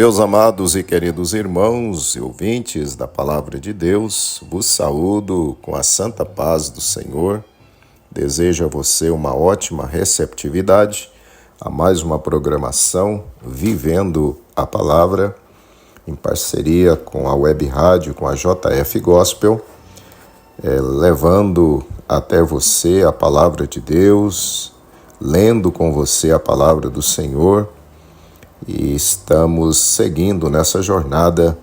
Meus amados e queridos irmãos e ouvintes da Palavra de Deus, vos saúdo com a santa paz do Senhor. Desejo a você uma ótima receptividade a mais uma programação Vivendo a Palavra, em parceria com a Web Rádio, com a JF Gospel, levando até você a Palavra de Deus, lendo com você a Palavra do Senhor. E estamos seguindo nessa jornada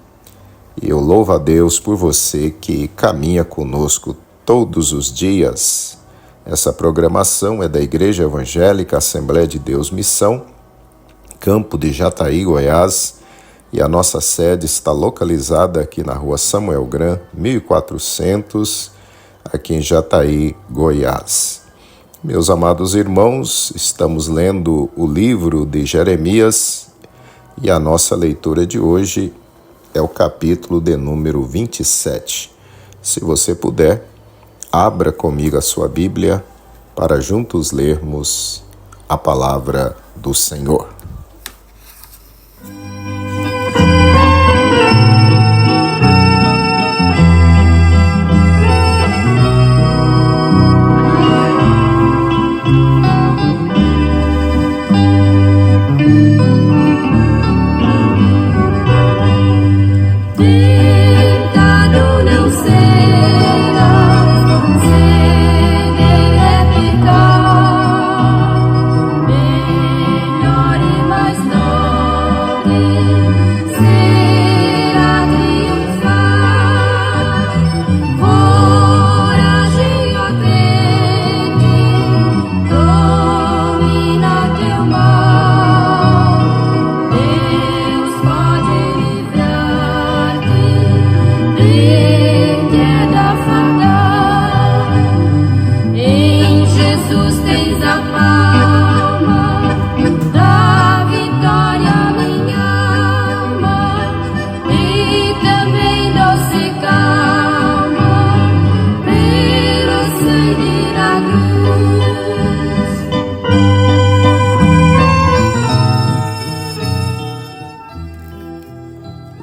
e eu louvo a Deus por você que caminha conosco todos os dias. Essa programação é da Igreja Evangélica Assembleia de Deus Missão, Campo de Jataí, Goiás, e a nossa sede está localizada aqui na rua Samuel Gran, 1400, aqui em Jataí, Goiás. Meus amados irmãos, estamos lendo o livro de Jeremias e a nossa leitura de hoje é o capítulo de número 27. Se você puder, abra comigo a sua Bíblia para juntos lermos a palavra do Senhor.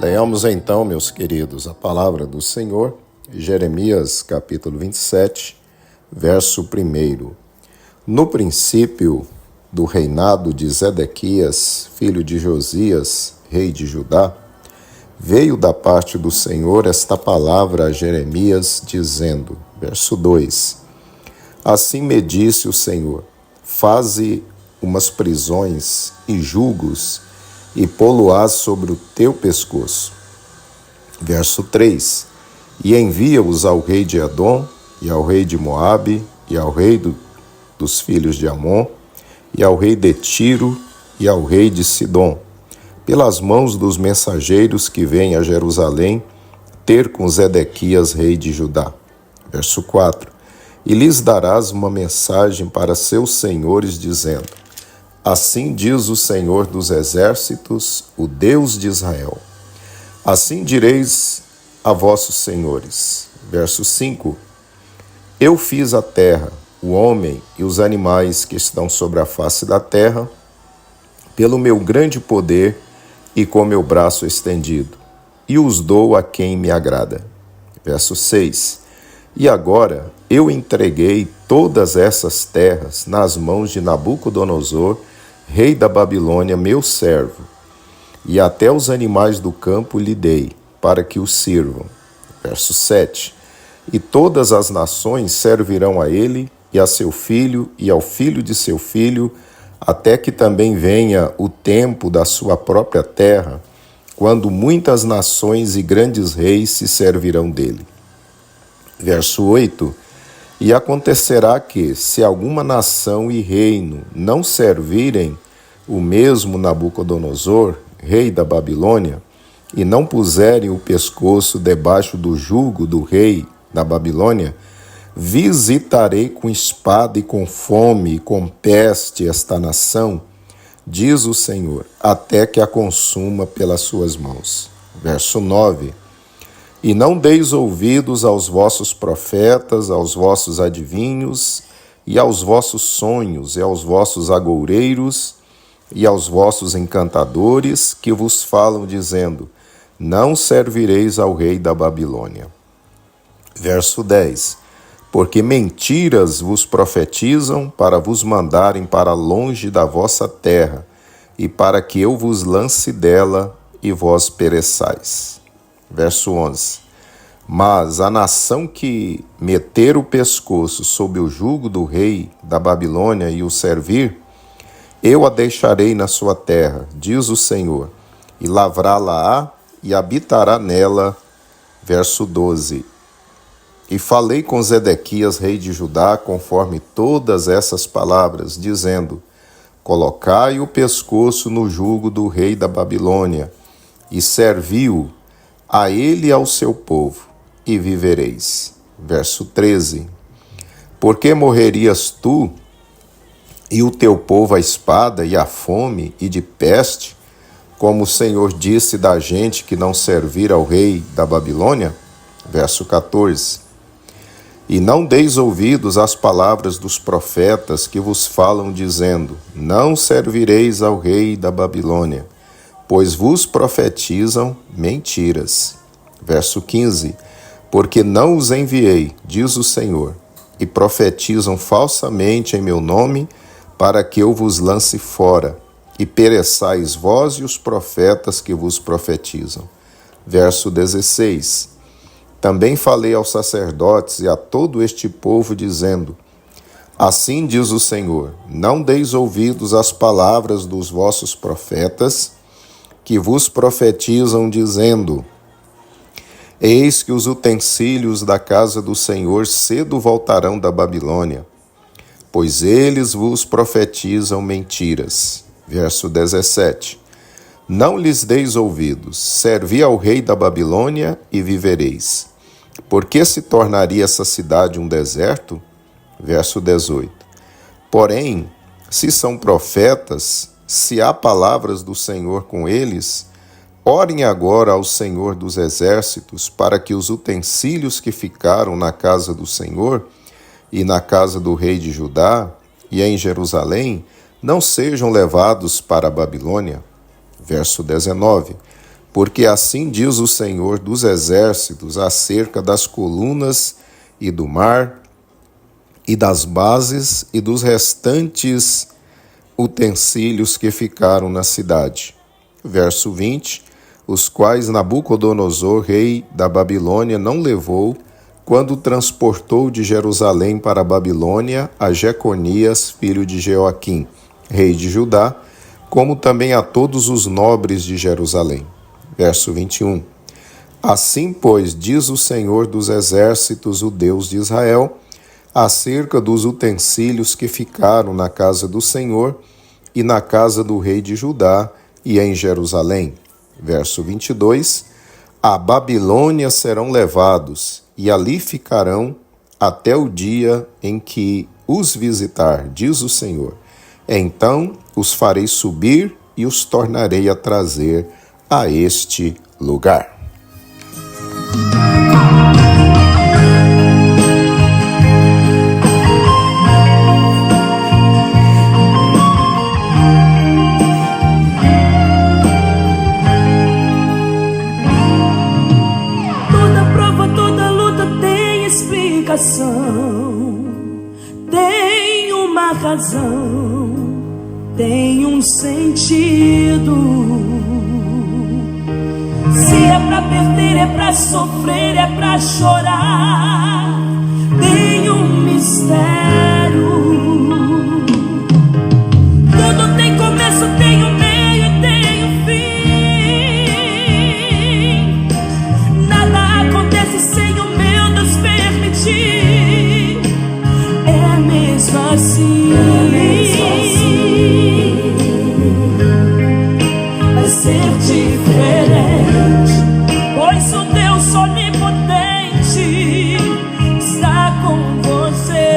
Leamos então, meus queridos, a palavra do Senhor, Jeremias capítulo 27, verso 1. No princípio do reinado de Zedequias, filho de Josias, rei de Judá, veio da parte do Senhor esta palavra a Jeremias, dizendo, verso 2, assim me disse o Senhor, faze umas prisões e julgos e pô-lo-ás sobre o teu pescoço. Verso 3, e envia-os ao rei de Edom, e ao rei de Moabe, e ao rei dos filhos de Amon, e ao rei de Tiro, e ao rei de Sidom, pelas mãos dos mensageiros que vêm a Jerusalém, ter com Zedequias, rei de Judá. Verso 4. E lhes darás uma mensagem para seus senhores, dizendo: Assim diz o Senhor dos exércitos, o Deus de Israel. Assim direis a vossos senhores. Verso 5. Eu fiz a terra, o homem e os animais que estão sobre a face da terra, pelo meu grande poder e com meu braço estendido, e os dou a quem me agrada. Verso 6. E agora eu entreguei todas essas terras nas mãos de Nabucodonosor, rei da Babilônia, meu servo, e até os animais do campo lhe dei, para que os sirvam. Verso 7. E todas as nações servirão a ele, e a seu filho, e ao filho de seu filho, até que também venha o tempo da sua própria terra, quando muitas nações e grandes reis se servirão dele. Verso 8. E acontecerá que, se alguma nação e reino não servirem o mesmo Nabucodonosor, rei da Babilônia, e não puserem o pescoço debaixo do jugo do rei da Babilônia, visitarei com espada e com fome e com peste esta nação, diz o Senhor, até que a consuma pelas suas mãos. Verso 9. E não deis ouvidos aos vossos profetas, aos vossos adivinhos, e aos vossos sonhos, e aos vossos agoureiros, e aos vossos encantadores, que vos falam, dizendo: Não servireis ao rei da Babilônia. Verso 10. Porque mentiras vos profetizam para vos mandarem para longe da vossa terra, e para que eu vos lance dela e vós pereçais. Verso 11. Mas a nação que meter o pescoço sob o jugo do rei da Babilônia e o servir, eu a deixarei na sua terra, diz o Senhor, e lavrá-la-á e habitará nela. Verso 12. E falei com Zedequias, rei de Judá, conforme todas essas palavras, dizendo: Colocai o pescoço no jugo do rei da Babilônia, e servi-o a ele e ao seu povo, e vivereis. Verso 13. Porque morrerias tu e o teu povo à espada e à fome e de peste, como o Senhor disse da gente que não servir ao rei da Babilônia? Verso 14. E não deis ouvidos às palavras dos profetas que vos falam, dizendo: Não servireis ao rei da Babilônia, pois vos profetizam mentiras. Verso 15. Porque não os enviei, diz o Senhor, e profetizam falsamente em meu nome, para que eu vos lance fora, e pereçais vós e os profetas que vos profetizam. Verso 16. Também falei aos sacerdotes e a todo este povo, dizendo: Assim diz o Senhor, não deis ouvidos às palavras dos vossos profetas, que vos profetizam, dizendo: Eis que os utensílios da casa do Senhor cedo voltarão da Babilônia, pois eles vos profetizam mentiras. Verso 17. Não lhes deis ouvidos, servi ao rei da Babilônia e vivereis. Por que se tornaria essa cidade um deserto? Verso 18. Porém, se são profetas, se há palavras do Senhor com eles, orem agora ao Senhor dos exércitos, para que os utensílios que ficaram na casa do Senhor e na casa do rei de Judá e em Jerusalém não sejam levados para a Babilônia. Verso 19. Porque assim diz o Senhor dos exércitos acerca das colunas e do mar e das bases e dos restantes utensílios que ficaram na cidade. Verso 20. Os quais Nabucodonosor, rei da Babilônia, não levou quando transportou de Jerusalém para a Babilônia a Jeconias, filho de Jeoaquim, rei de Judá, como também a todos os nobres de Jerusalém. Verso 21. Assim, pois, diz o Senhor dos exércitos, o Deus de Israel, acerca dos utensílios que ficaram na casa do Senhor e na casa do rei de Judá e em Jerusalém. Verso 22. à Babilônia serão levados e ali ficarão até o dia em que os visitar, diz o Senhor. Então os farei subir e os tornarei a trazer a este lugar. Tem uma razão, tem um sentido. Se é pra perder, é pra sofrer, é pra chorar, tem um mistério. Tudo tem começo, tem um meio e tem um fim. Nada acontece sem o meu Deus permitir. É mesmo assim, vai ser diferente, pois o Deus onipotente está com você.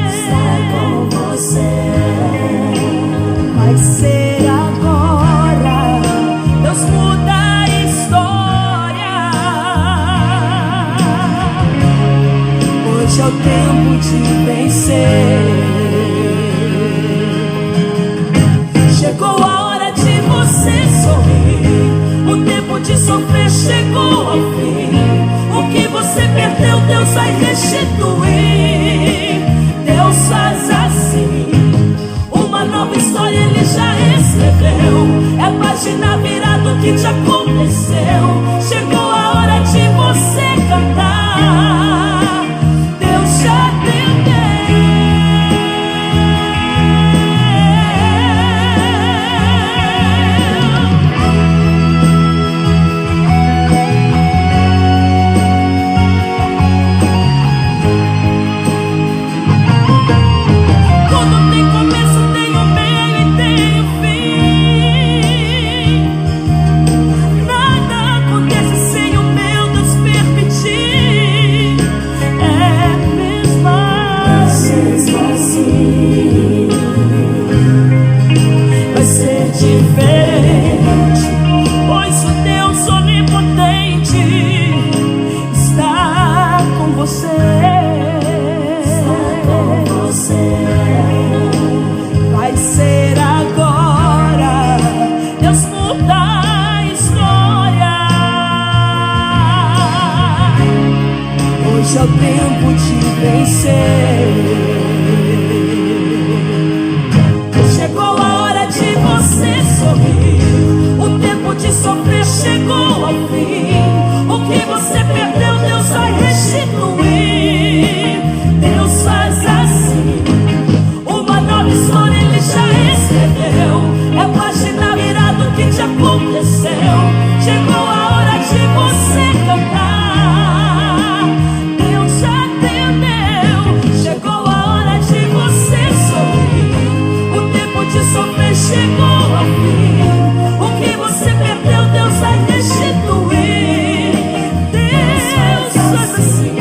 Está com você. Vai ser agora, Deus muda a história. Hoje é o tempo de vencer. Chegou a hora de você sorrir. O tempo de sofrer chegou ao fim. O que você perdeu, Deus vai restituir. Deus faz assim. Uma nova história Ele já escreveu. É página virada o que te aconteceu. Chegou a hora de você cantar. Deus já atendeu. Tudo tem começo, tem um meio e tem um fim. Nada acontece sem o meu Deus permitir. É mesmo assim. Vai ser diferente, pois o Deus onipotente está com você. Está com você. Vai ser agora, Deus muda a história. Hoje é o tempo de vencer. Chegou a hora de você sorrir. O tempo de sofrer chegou ao fim. O que você perdeu, Deus vai restituir. Deus faz assim. Uma nova história Ele já escreveu. É página virada o que te aconteceu. Chegou a hora de você cantar. Deus já atendeu. Chegou a hora de você sorrir. O tempo de sofrer chegou ao fim. O que você perdeu, Deus vai restituir. Deus faz assim.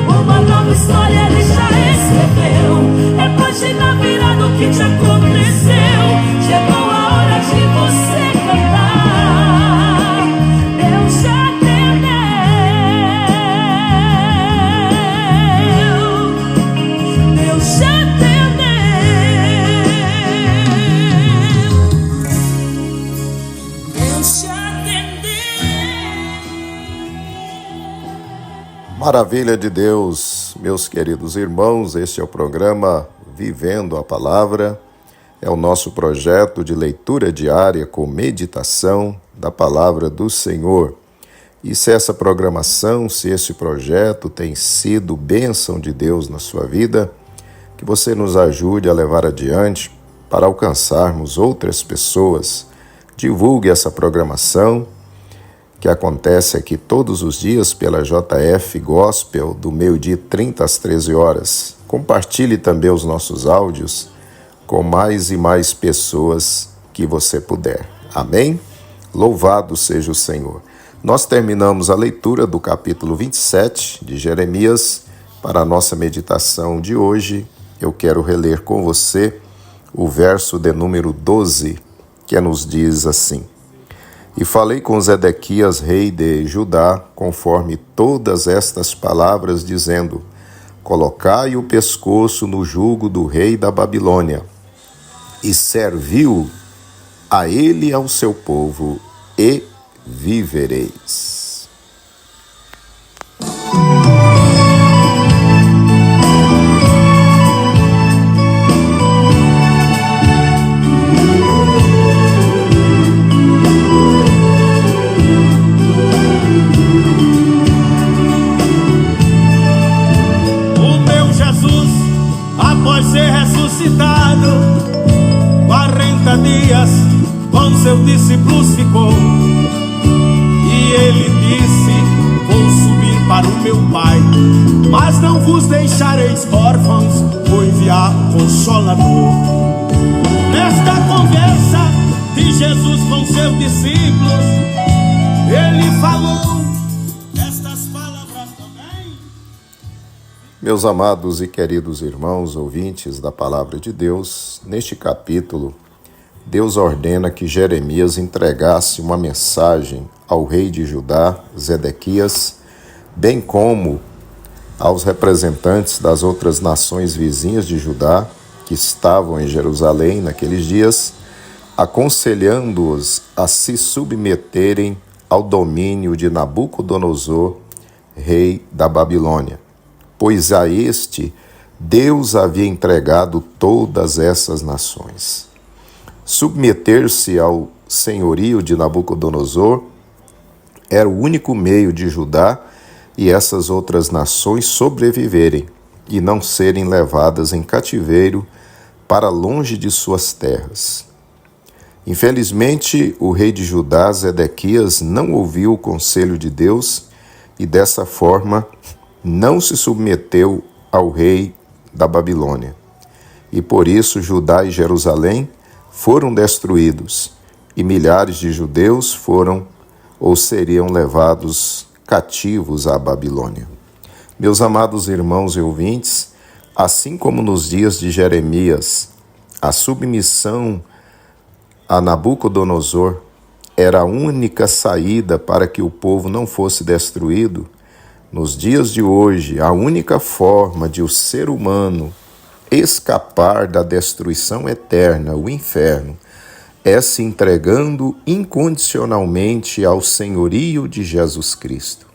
Uma nova história Ele já escreveu. É página virada o que te aconteceu. Chegou a hora de você cantar. Deus já atendeu. Deus já atendeu. Deus já atendeu. Maravilha de Deus, meus queridos irmãos, este é o programa Vivendo a Palavra, é o nosso projeto de leitura diária com meditação da Palavra do Senhor. E se essa programação, se esse projeto tem sido bênção de Deus na sua vida, que você nos ajude a levar adiante para alcançarmos outras pessoas. Divulgue essa programação que acontece aqui todos os dias pela JF Gospel, do meio-dia e 30 às 13 horas. Compartilhe também os nossos áudios com mais e mais pessoas que você puder. Amém? Louvado seja o Senhor. Nós terminamos a leitura do capítulo 27 de Jeremias. Para a nossa meditação de hoje, eu quero reler com você o verso de número 12, que nos diz assim: E falei com Zedequias, rei de Judá, conforme todas estas palavras, dizendo: Colocai o pescoço no jugo do rei da Babilônia, e serviu a ele e ao seu povo, e vivereis. O meu Jesus, após ser ressuscitado, 40 dias com seus discípulos ficou. E ele disse: Vou subir para o meu Pai, mas não vos deixareis órfãos, vou enviar o Consolador. Nesta conversa de Jesus com seus discípulos, ele falou estas palavras também. Meus amados e queridos irmãos, ouvintes da Palavra de Deus, neste capítulo, Deus ordena que Jeremias entregasse uma mensagem ao rei de Judá, Zedequias, bem como aos representantes das outras nações vizinhas de Judá, que estavam em Jerusalém naqueles dias, aconselhando-os a se submeterem ao domínio de Nabucodonosor, rei da Babilônia, pois a este Deus havia entregado todas essas nações. Submeter-se ao senhorio de Nabucodonosor era o único meio de Judá e essas outras nações sobreviverem e não serem levadas em cativeiro para longe de suas terras. Infelizmente, o rei de Judá, Zedequias, não ouviu o conselho de Deus e, dessa forma, não se submeteu ao rei da Babilônia. E por isso Judá e Jerusalém foram destruídos e milhares de judeus foram ou seriam levados cativos à Babilônia. Meus amados irmãos e ouvintes, assim como nos dias de Jeremias, a submissão a Nabucodonosor era a única saída para que o povo não fosse destruído, nos dias de hoje, a única forma de o ser humano escapar da destruição eterna, o inferno, é se entregando incondicionalmente ao senhorio de Jesus Cristo.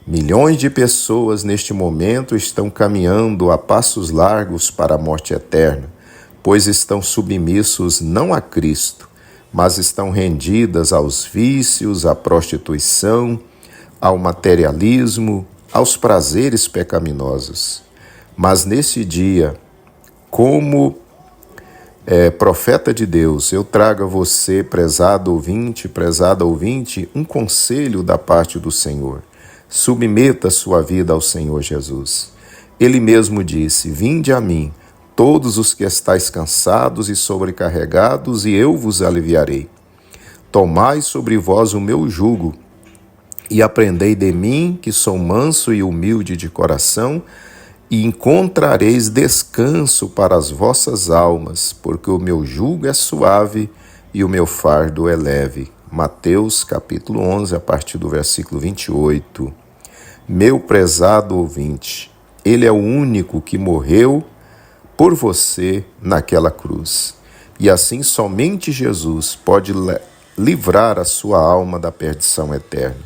Milhões de pessoas neste momento estão caminhando a passos largos para a morte eterna, pois estão submissos não a Cristo, mas estão rendidas aos vícios, à prostituição, ao materialismo, aos prazeres pecaminosos. Mas nesse dia, como profeta de Deus, eu trago a você, prezado ouvinte, prezada ouvinte, um conselho da parte do Senhor. Submeta sua vida ao Senhor Jesus. Ele mesmo disse: Vinde a mim, todos os que estáis cansados e sobrecarregados, e eu vos aliviarei. Tomai sobre vós o meu jugo, e aprendei de mim, que sou manso e humilde de coração, e encontrareis descanso para as vossas almas, porque o meu jugo é suave e o meu fardo é leve. Mateus capítulo 11, a partir do versículo 28. Meu prezado ouvinte, ele é o único que morreu por você naquela cruz. E assim somente Jesus pode livrar a sua alma da perdição eterna.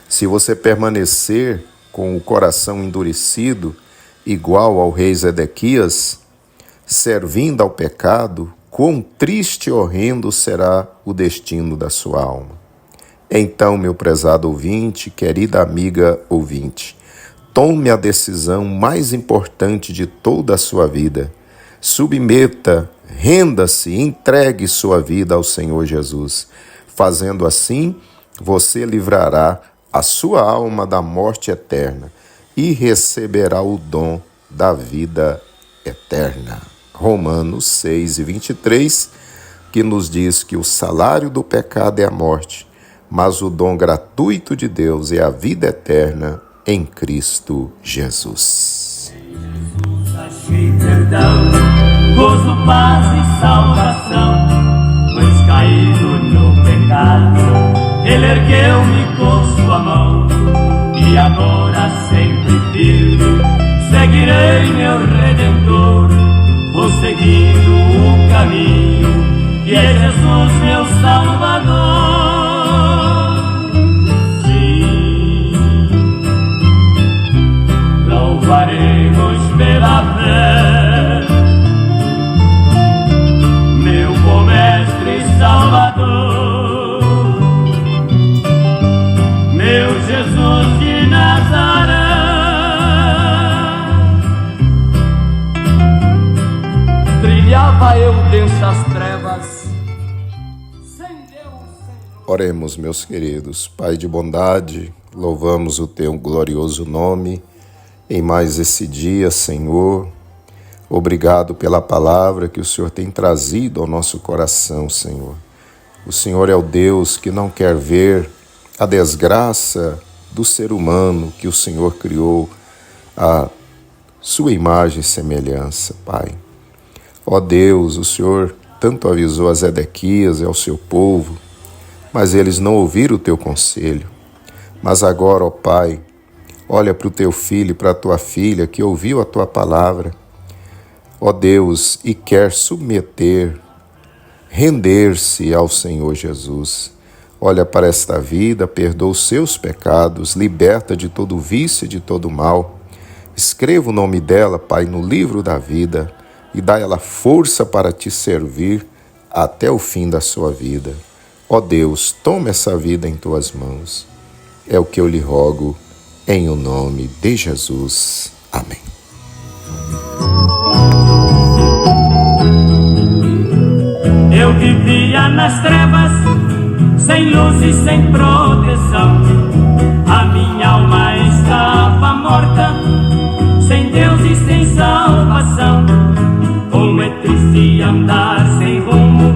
Se você permanecer com o coração endurecido, igual ao rei Zedequias, servindo ao pecado, quão triste e horrendo será o destino da sua alma. Então, meu prezado ouvinte, querida amiga ouvinte, tome a decisão mais importante de toda a sua vida. Submeta, renda-se, entregue sua vida ao Senhor Jesus. Fazendo assim, você livrará a sua alma da morte eterna e receberá o dom da vida eterna. Romanos 6:23, que nos diz que o salário do pecado é a morte, mas o dom gratuito de Deus é a vida eterna em Cristo Jesus. Achei perdão, gozo, paz e salvação, pois caído no pecado, Ele ergueu-me com sua mão, e agora sempre firme, seguirei meu Redentor, vou seguindo o caminho, que é Jesus meu Salvador. Louvaremos pela fé, meu bom mestre e Salvador, meu Jesus de Nazaré. Trilhava eu densas trevas, sem Deus, sem... Oremos, meus queridos. Pai de bondade, louvamos o teu glorioso nome em mais esse dia, Senhor. Obrigado pela palavra que o Senhor tem trazido ao nosso coração, Senhor. O Senhor é o Deus que não quer ver a desgraça do ser humano que o Senhor criou à sua imagem e semelhança, Pai. Ó Deus, o Senhor tanto avisou a Zedequias e ao seu povo, mas eles não ouviram o teu conselho. Mas agora, ó Pai, olha para o teu filho e para a tua filha que ouviu a tua palavra, ó Deus, e quer submeter, render-se ao Senhor Jesus. Olha para esta vida, perdoa os seus pecados, liberta de todo vício e de todo mal. Escreva o nome dela, Pai, no livro da vida e dá ela força para te servir até o fim da sua vida. Ó Deus, toma essa vida em tuas mãos. É o que eu lhe rogo, em o nome de Jesus. Amém. Eu vivia nas trevas, sem luz e sem proteção. A minha alma estava morta, sem Deus e sem salvação. Como é triste andar sem rumo,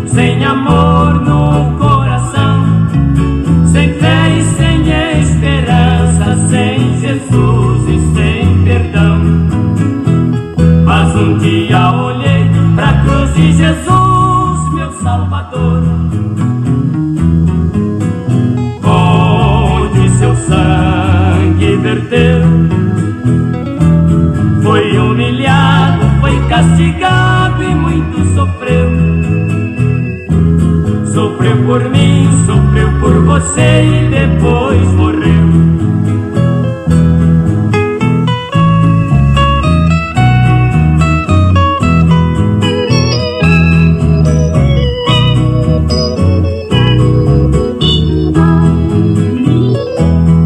sem amor no coração, sem fé e sem esperança, sem Jesus e sem perdão. Mas um dia olhei pra cruz de Jesus, meu Salvador, onde seu sangue verteu. Foi humilhado, foi castigado e muito sofreu. Sofreu por mim, sofreu por você e depois morreu.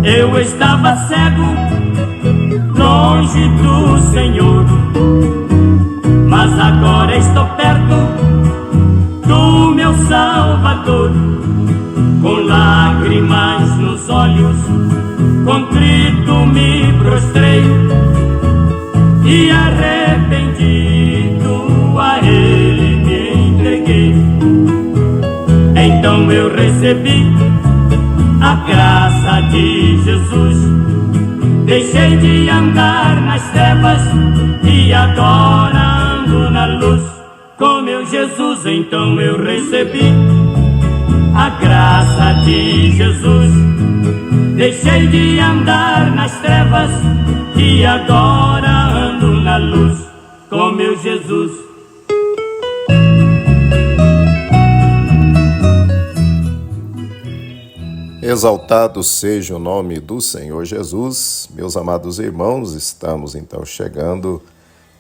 Eu estava cego, longe do Senhor, mas agora estou perto do meu Salvador. Com lágrimas nos olhos, contrito me prostrei e arrependido a Ele me entreguei. Então eu recebi a graça de Jesus, deixei de andar nas trevas e agora ando na luz. Com meu Jesus, então eu recebi a graça de Jesus, deixei de andar nas trevas e agora ando na luz. Com meu Jesus. Exaltado seja o nome do Senhor Jesus. Meus amados irmãos, estamos então chegando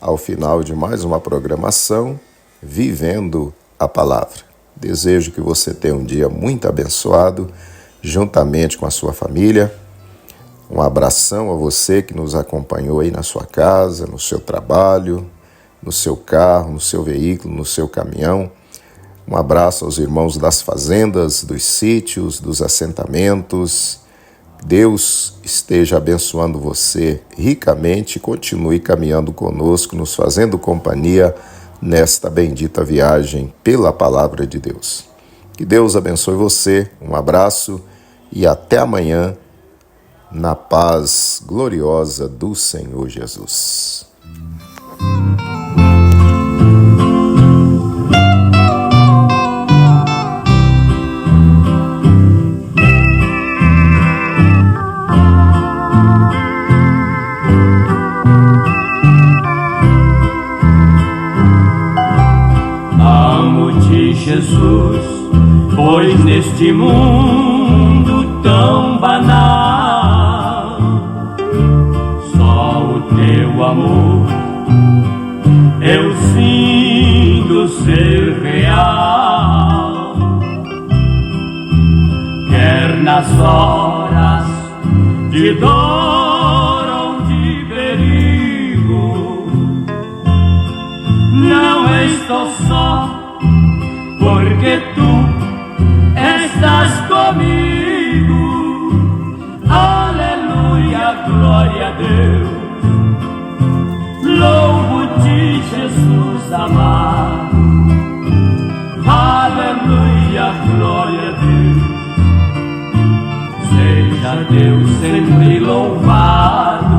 ao final de mais uma programação, Vivendo a Palavra. Desejo que você tenha um dia muito abençoado, juntamente com a sua família. Um abração a você que nos acompanhou aí na sua casa, no seu trabalho, no seu carro, no seu veículo, no seu caminhão. Um abraço aos irmãos das fazendas, dos sítios, dos assentamentos. Deus esteja abençoando você ricamente e continue caminhando conosco, nos fazendo companhia nesta bendita viagem pela Palavra de Deus. Que Deus abençoe você, um abraço e até amanhã, na paz gloriosa do Senhor Jesus. Amo-te, Jesus, pois neste mundo tão banal, só o teu amor eu sinto ser real. Quer nas horas de dor ou de perigo, não estou só, porque tu estás comigo. Aleluia, glória a Deus. Louvo-te, Jesus amado. Aleluia, glória a Deus. Seja Deus sempre louvado.